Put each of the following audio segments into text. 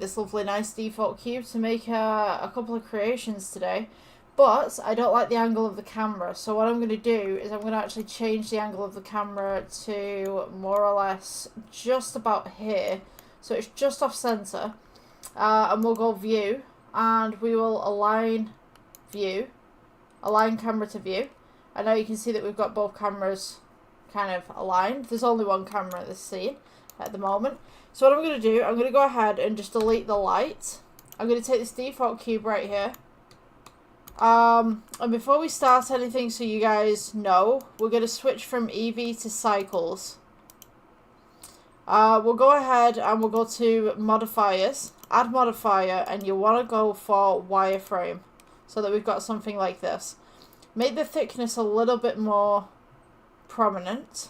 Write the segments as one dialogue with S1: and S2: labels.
S1: this lovely nice default cube to make a couple of creations today, but I don't like the angle of the camera, so what I'm going to do is I'm going to actually change the angle of the camera to more or less just about here, so it's just off center, and we'll go view, and we will align view, align camera to view, and now you can see that we've got both cameras kind of aligned. There's only one camera in this scene at the moment. So what I'm going to do, I'm going to go ahead and just delete the light. I'm going to take this default cube right here. And before we start anything, so you guys know, we're going to switch from EV to cycles. We'll go ahead and we'll go to modifiers, add modifier, and you want to go for wireframe so that we've got something like this. Make the thickness a little bit more prominent,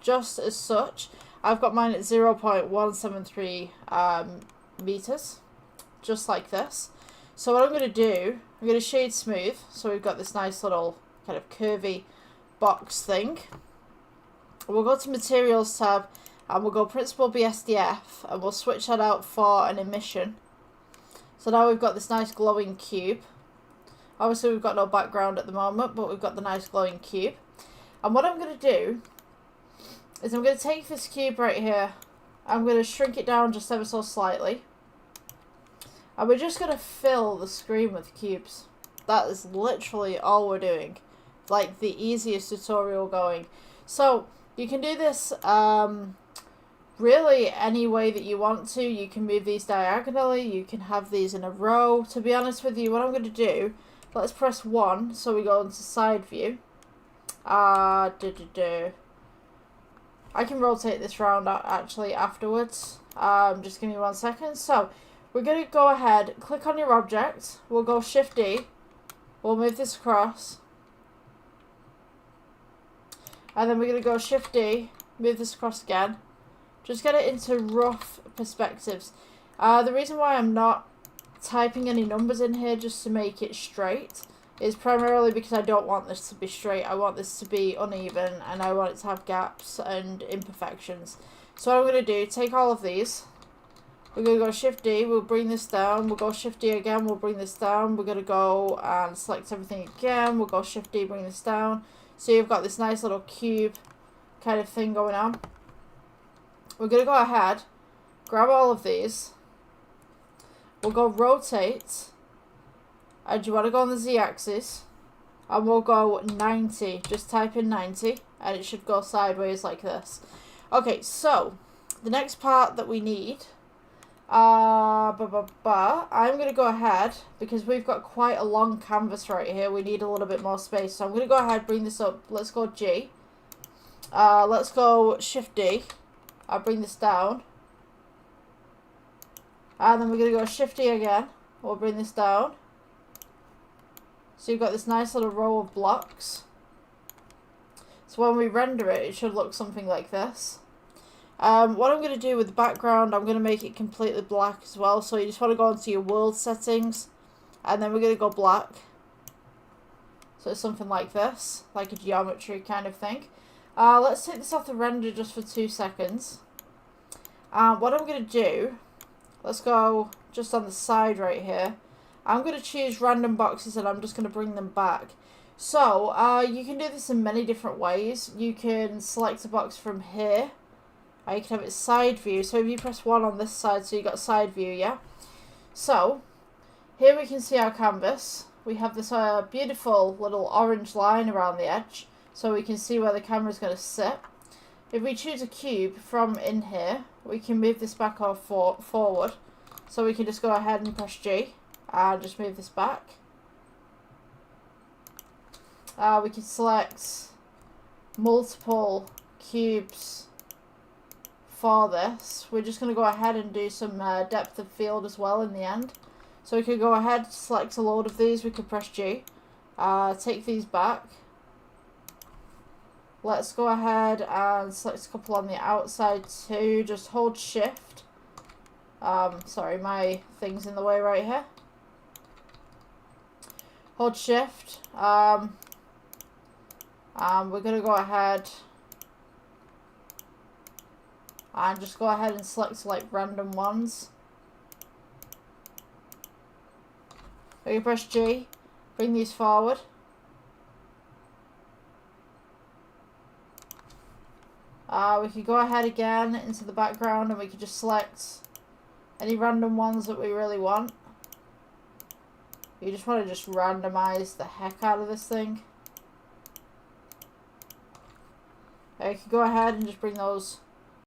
S1: just as such. I've got mine at 0.173 meters, just like this. So what I'm going to do, I'm going to shade smooth, so we've got this nice little kind of curvy box thing. We'll go to materials tab, and we'll go principal BSDF, and we'll switch that out for an emission. So now we've got this nice glowing cube. Obviously we've got no background at the moment, but we've got the nice glowing cube. And what I'm going to do is I'm going to take this cube right here, I'm going to shrink it down just ever so slightly, and we're just going to fill the screen with cubes. That is literally all we're doing. Like the easiest tutorial going. So you can do this really any way that you want to. You can move these diagonally, you can have these in a row. To be honest with you, what I'm going to do, let's press 1 so we go into side view. I can rotate this round actually afterwards. Just give me 1 second. So we're going to go ahead, click on your object, we'll go Shift D, we'll move this across, and then we're going to go Shift D, move this across again. Just get it into rough perspectives. The reason why I'm not typing any numbers in here just to make it straight is primarily because I don't want this to be straight. I want this to be uneven, and I want it to have gaps and imperfections. So what I'm going to do, take all of these, we're going to go Shift D, we'll bring this down, we'll go Shift D again, we'll bring this down, we're going to go and select everything again, we'll go Shift D, bring this down. So you've got this nice little cube kind of thing going on. We're going to go ahead, grab all of these, we'll go rotate, and you want to go on the Z-axis, and we'll go 90. Just type in 90, and it should go sideways like this. Okay, so the next part that we need, I'm going to go ahead, because we've got quite a long canvas right here, we need a little bit more space, so I'm going to go ahead, bring this up, let's go G, let's go Shift D, I'll bring this down, and then we're going to go Shift D again, we'll bring this down. So you've got this nice little row of blocks. So when we render it, it should look something like this. What I'm going to do with the background, I'm going to make it completely black as well. So you just want to go into your world settings, and then we're going to go black. So it's something like this, like a geometry kind of thing. Let's take this off the render just for 2 seconds. What I'm going to do, let's go just on the side right here. I'm going to choose random boxes, and I'm just going to bring them back. So, you can do this in many different ways. You can select a box from here. You can have it side view. So if you press 1 on this side, so you got side view, yeah? So, here we can see our canvas. We have this beautiful little orange line around the edge, so we can see where the camera's going to sit. If we choose a cube from in here, we can move this back or forward. So we can just go ahead and press G. And just move this back. We can select multiple cubes for this. We're just going to go ahead and do some depth of field as well in the end. So we could go ahead, select a load of these, we could press G. Take these back. Let's go ahead and select a couple on the outside too. Just hold Shift. Sorry, my thing's in the way right here. Hold Shift, we're going to go ahead and just go ahead and select like random ones. We can press G, bring these forward. We could go ahead again into the background and we could just select any random ones that we really want. You just want to just randomize the heck out of this thing. You can go ahead and just bring those